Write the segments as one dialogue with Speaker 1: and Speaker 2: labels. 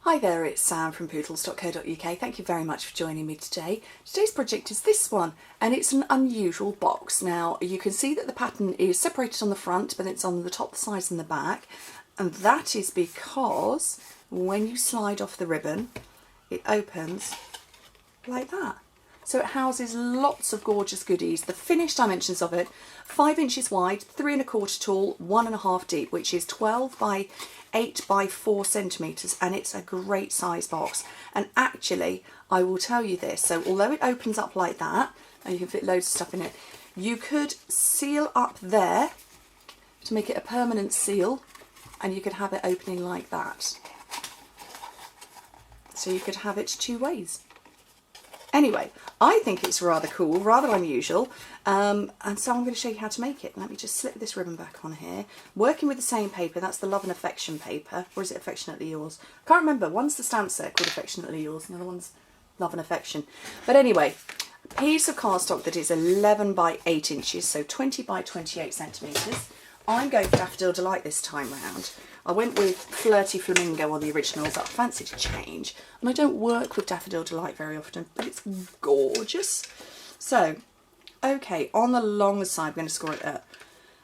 Speaker 1: Hi there, it's Sam from poodles.co.uk. Thank you very much for joining me today. Today's project is this one, and it's an unusual box. Now, you can see that the pattern is separated on the front, but it's on the top, the sides and the back. And that is because when you slide off the ribbon, it opens like that. So it houses lots of gorgeous goodies. The finished dimensions of it, 5 inches wide, 3 1/4 tall, 1 1/2 deep, which is 12 by 8 by 4 centimetres, and it's a great size box. And actually, I will tell you this, so although it opens up like that, and you can fit loads of stuff in it, you could seal up there to make it a permanent seal, and you could have it opening like that. So you could have it two ways. Anyway, I think it's rather cool, rather unusual, and so I'm going to show you how to make it. Let me just slip this ribbon back on here. Working with the same paper, that's the Love and Affection paper, or is it Affectionately Yours? I can't remember. One's the stamp set called Affectionately Yours, and the other one's Love and Affection. But anyway, a piece of cardstock that is 11 by 8 inches, so 20 by 28 centimetres. I'm going for Daffodil Delight this time round. I went with Flirty Flamingo on the originals, I fancied a change. And I don't work with Daffodil Delight very often, but it's gorgeous. So, okay, on the long side, I'm going to score it up.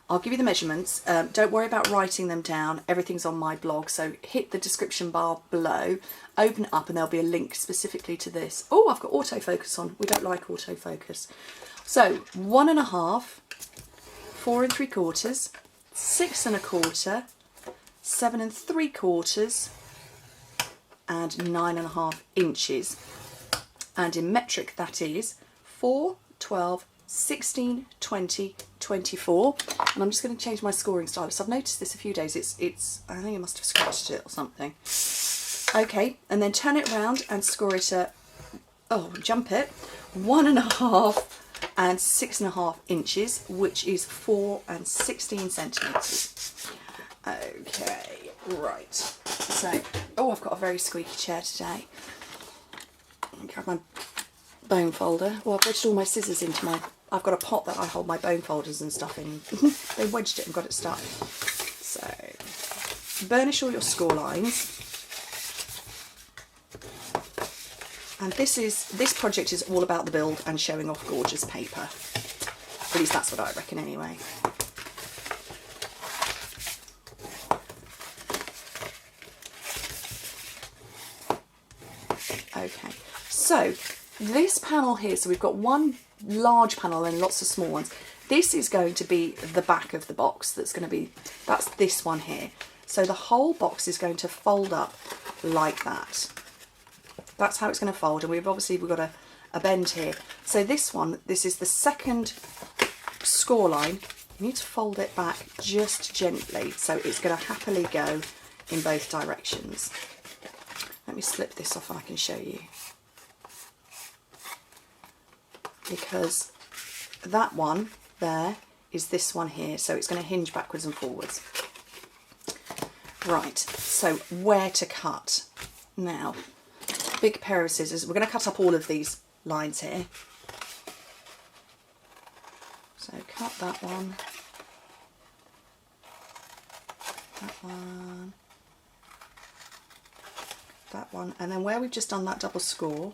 Speaker 1: I'll give you the measurements. Don't worry about writing them down. Everything's on my blog, so hit the description bar below, open it up, and there'll be a link specifically to this. Oh, I've got autofocus on. We don't like autofocus. So, 1 1/2, 4 3/4, 6 1/4, 7 3/4, and 9 1/2 inches. And in metric, that is 4, 12, 16, 20, 24. And I'm just going to change my scoring stylus. I've noticed this a few days. It's I think I must have scratched it or something. Okay, and then turn it around and score it at, jump it, 1 1/2 and 6 1/2 inches, which is 4 and 16 centimetres. Okay, right. So, I've got a very squeaky chair today. Grab my bone folder. Well, I've wedged all my scissors into my... I've got a pot that I hold my bone folders and stuff in. They wedged it and got it stuck. So, burnish all your score lines. And this project is all about the build and showing off gorgeous paper. At least that's what I reckon anyway. Okay, so this panel here, so we've got one large panel and lots of small ones. This is going to be the back of the box. That's this one here. So the whole box is going to fold up like that. That's how it's going to fold, and we've got a bend here. So this is the second score line. You need to fold it back just gently, so it's going to happily go in both directions. Let me slip this off and I can show you. Because that one there is this one here, so it's going to hinge backwards and forwards. Right, so where to cut? Now, big pair of scissors. We're going to cut up all of these lines here. So cut that one, that one, and then where we've just done that double score,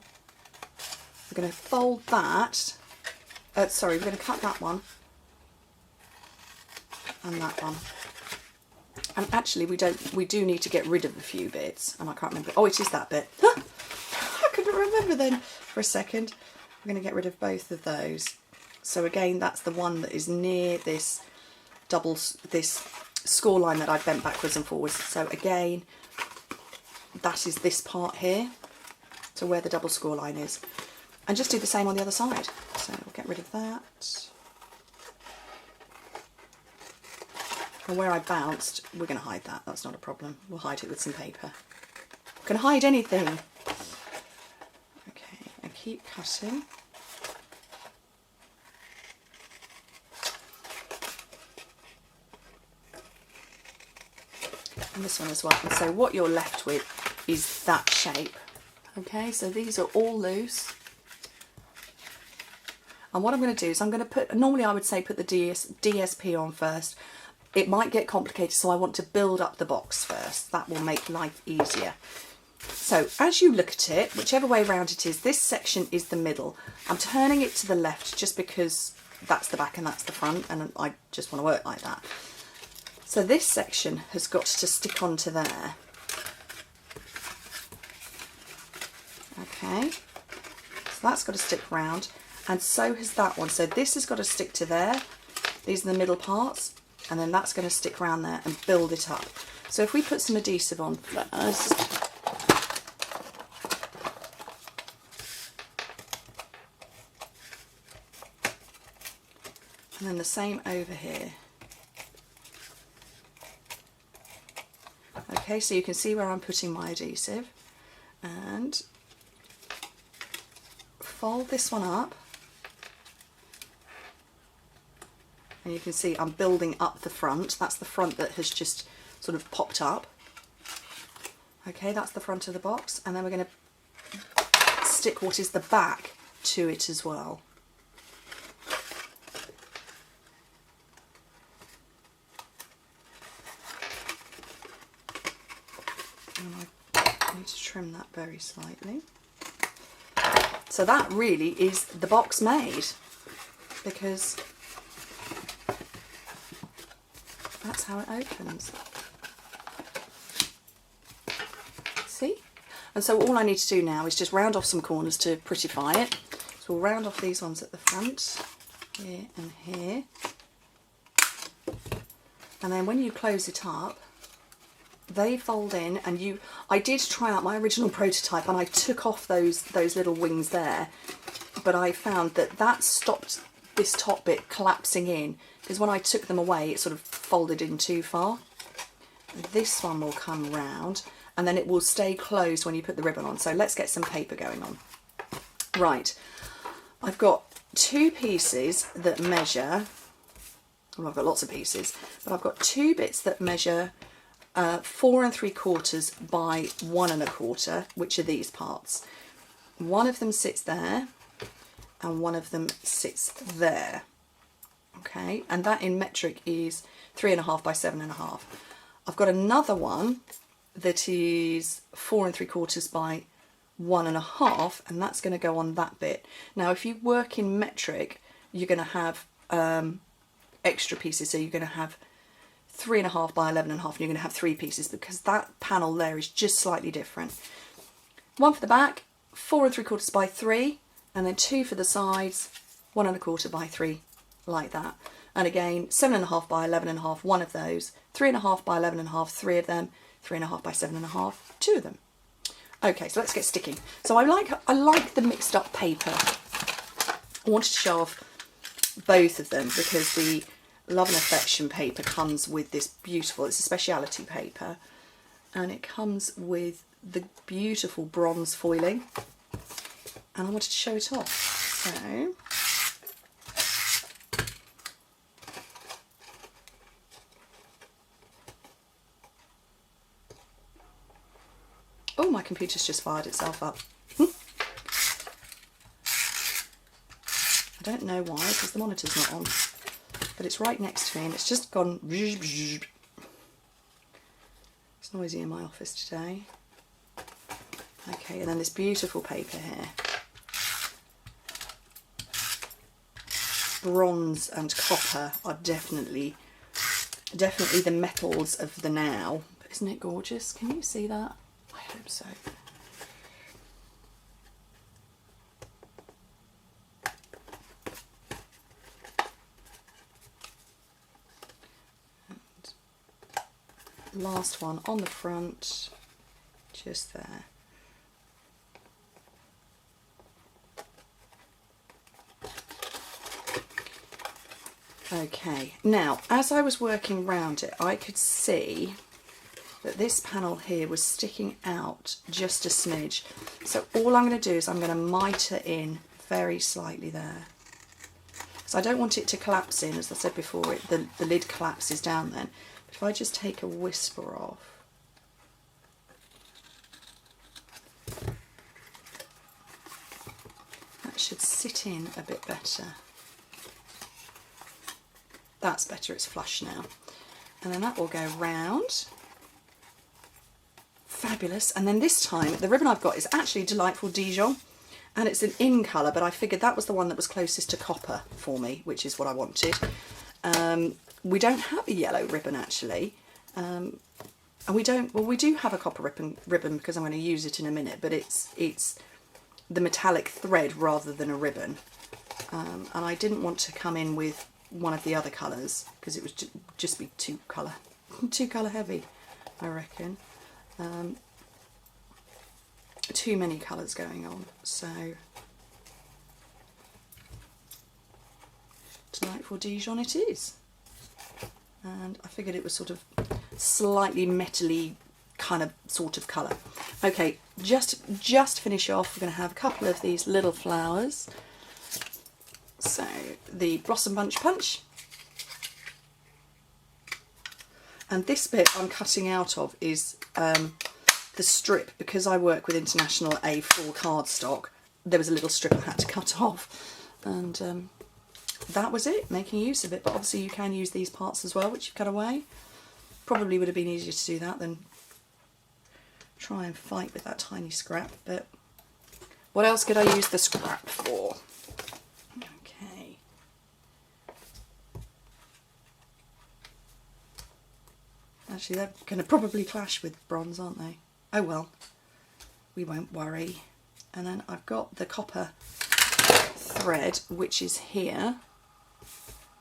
Speaker 1: we're going to fold that, we're going to cut that one and that one. And actually we do need to get rid of a few bits, and I can't remember. Oh, it is that bit. I couldn't remember then for a second. We're going to get rid of both of those. So again, that's the one that is near this score line that I've bent backwards and forwards. So again, that is this part here, to where the double score line is. And just do the same on the other side. So we'll get rid of that. And where I bounced, we're going to hide that. That's not a problem. We'll hide it with some paper. We can hide anything. Okay, and keep cutting. And this one as well. And so what you're left with is that shape. Okay, so these are all loose. And what I'm going to do is I'm going to put, normally I would say put the DSP on first. It might get complicated, so I want to build up the box first. That will make life easier. So as you look at it, whichever way around it is, this section is the middle. I'm turning it to the left just because that's the back and that's the front, and I just want to work like that. So this section has got to stick onto there. Okay, so that's got to stick round, and so has that one. So this has got to stick to there. These are the middle parts, and then that's going to stick around there and build it up. So if we put some adhesive on first, and then the same over here. Okay, so you can see where I'm putting my adhesive, and fold this one up, and you can see I'm building up the front. That's the front that has just sort of popped up. Okay, that's the front of the box, and then we're going to stick what is the back to it as well. And I need to trim that very slightly. So that really is the box made, because that's how it opens. See? And so all I need to do now is just round off some corners to prettify it. So we'll round off these ones at the front, here and here. And then when you close it up, they fold in, and I did try out my original prototype and I took off those little wings there, but I found that stopped this top bit collapsing in, because when I took them away it sort of folded in too far. This one will come round, and then it will stay closed when you put the ribbon on. So let's get some paper going on. Right, I've got two pieces that measure, well, I've got lots of pieces, but I've got two bits that measure 4 3/4 by 1 1/4, which are these parts. One of them sits there and one of them sits there. Okay, and that in metric is 3.5 by 7.5. I've got another one that is 4 3/4 by 1 1/2, and that's going to go on that bit. Now if you work in metric, you're going to have extra pieces, so you're going to have 3.5 by 11.5, and you're going to have 3 pieces, because that panel there is just slightly different. One for the back, 4 3/4 by 3, and then 2 for the sides, 1 1/4 by 3, like that. And again, 7.5 by 11.5, one of those, 3.5 by 11.5, 3 of them, 3.5 by 7.5, 2 of them. Okay, so let's get sticking. So I like the mixed up paper. I wanted to show off both of them because the Love and Affection paper comes with this beautiful, it's a speciality paper, and it comes with the beautiful bronze foiling, and I wanted to show it off. So oh, my computer's just fired itself up. I don't know why, because the monitor's not on. But it's right next to me and it's just gone. It's noisy in my office today. Okay, and then this beautiful paper here. Bronze and copper are definitely the metals of the now. But isn't it gorgeous? Can you see that? I hope so. Last one on the front, just there. Okay, now as I was working around it, I could see that this panel here was sticking out just a smidge. So all I'm going to do is I'm going to mitre in very slightly there. So I don't want it to collapse in, as I said before, the lid collapses down then. If I just take a whisper off, that should sit in a bit better. That's better, it's flush now. And then that will go round, fabulous. And then this time, the ribbon I've got is actually Delightful Dijon, and it's an in colour, but I figured that was the one that was closest to copper for me, which is what I wanted. We don't have a yellow ribbon actually, and we do have a copper ribbon because I'm going to use it in a minute, but it's the metallic thread rather than a ribbon, and I didn't want to come in with one of the other colours because it would just be too colour heavy, I reckon. Too many colours going on, so Delightful Dijon it is. And I figured it was sort of slightly metally kind of sort of colour. Okay, just finish off, we're going to have a couple of these little flowers. So the Blossom Bunch Punch, and this bit I'm cutting out of is the strip, because I work with International A4 cardstock. There was a little strip I had to cut off, and that was it, making use of it. But obviously you can use these parts as well, which you've cut away. Probably would have been easier to do that than try and fight with that tiny scrap, but what else could I use the scrap for? Okay. Actually, they're going to probably clash with bronze, aren't they? Oh well, we won't worry. And then I've got the copper thread, which is here.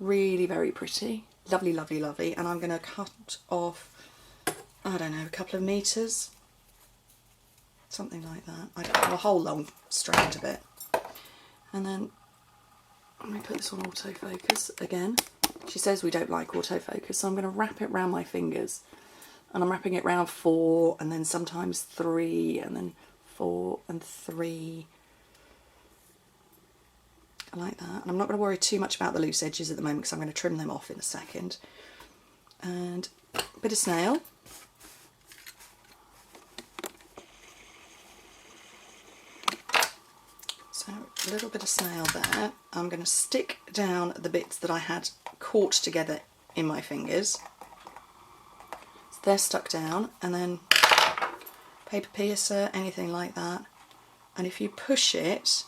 Speaker 1: Really very pretty. Lovely, lovely, lovely. And I'm going to cut off, I don't know, a couple of metres. Something like that. I don't know, a whole long strand of it. And then, let me put this on autofocus again. She says we don't like autofocus, so I'm going to wrap it around my fingers. And I'm wrapping it around 4, and then sometimes 3, and then 4 and 3. I like that. And I'm not going to worry too much about the loose edges at the moment because I'm going to trim them off in a second. And a bit of snail. So a little bit of snail there. I'm going to stick down the bits that I had caught together in my fingers. So they're stuck down, and then paper piercer, anything like that. And if you push it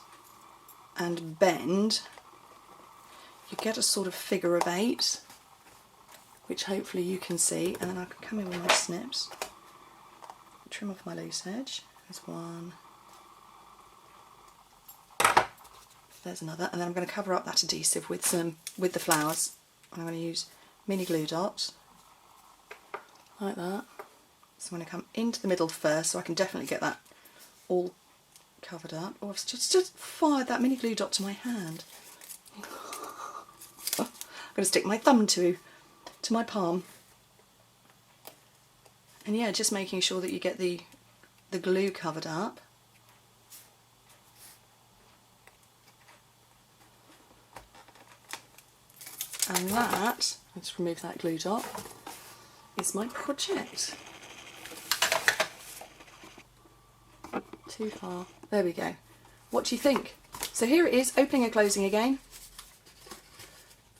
Speaker 1: and bend, you get a sort of figure of 8, which hopefully you can see. And then I can come in with my snips, trim off my loose edge. There's one, there's another, and then I'm going to cover up that adhesive with the flowers. I'm going to use mini glue dots like that. So I'm going to come into the middle first, so I can definitely get that all covered up. Oh, I've just fired that mini glue dot to my hand. I'm going to stick my thumb to my palm. And yeah, just making sure that you get the glue covered up. And that, let's remove that glue dot, is my project. Too far. There we go. What do you think? So here it is, opening and closing again.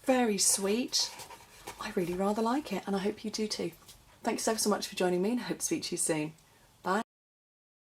Speaker 1: Very sweet. I really rather like it, and I hope you do too. Thanks so much for joining me, and I hope to speak to you soon.